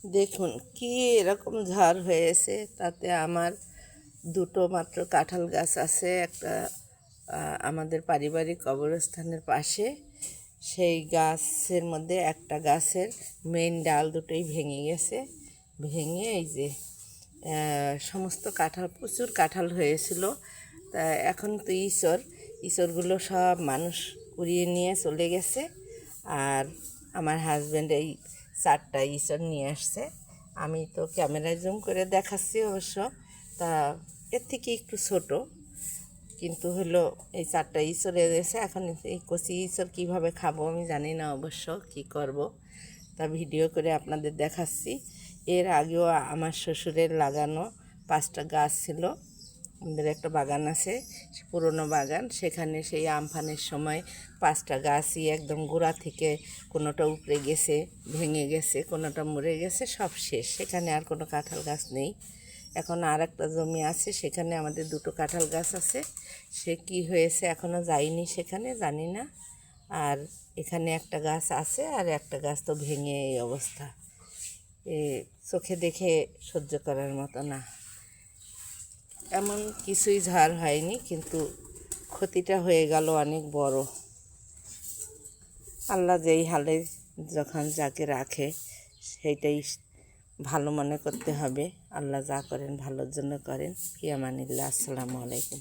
দেখুন কি এরকম ঝড় হয়েছে, তাতে আমার দুটো মাত্র কাঁঠাল গাছ আছে একটা আমাদের পারিবারিক কবরস্থানের পাশে। সেই গাছের মধ্যে একটা গাছের মেইন ডাল দুটোই ভেঙে গেছে। ভেঙে এই যে সমস্ত কাঁঠাল, প্রচুর কাঁঠাল হয়েছিল। তা এখন তো ইঁচড়গুলো সব মানুষ কুড়িয়ে নিয়ে চলে গেছে। আর আমার হাজব্যান্ড এই 4টা ইঁচড় নিয়ে আসছে। আমি তো ক্যামেরায় জুম করে দেখাচ্ছি অবশ্য, তা এর থেকে একটু ছোট, কিন্তু হলো এই 4টা ইঁচড় এসেছে। এখন এই কচি ইঁচড় কীভাবে খাবো আমি জানি না, অবশ্য কি করব, তা ভিডিও করে আপনাদের দেখাচ্ছি। এর আগেও আমার শ্বশুরের লাগানো 5টা গাছ ছিল। আমাদের একটা বাগান আছে, পুরনো বাগান, সেখানে সেই আমফানের সময় 5টা গাছই একদম গোড়া থেকে কোনোটা উপড়ে গেছে, ভেঙে গেছে, কোনোটা মরে গেছে, সব শেষ। সেখানে আর কোনো কাঁঠাল গাছ নেই। এখন আর একটা জমি আছে, সেখানে আমাদের দুটো কাঁঠাল গাছ আছে। সে কি হয়েছে এখনও যাইনি সেখানে, জানি না। আর এখানে একটা গাছ আছে, আর একটা গাছ তো ভেঙে এই অবস্থা। চোখে দেখে সহ্য করার মতো না। এমন কিছুই ঝড় হয়নি, কিন্তু ক্ষতিটা হয়ে গেল অনেক বড়। আল্লাহ যেই হালে যখন যাকে রাখে সেইটাই ভালো মনে করতে হবে। আল্লাহ যা করেন ভালোর জন্য করেন। ফি আমানিল্লাহ। আসসালামু আলাইকুম।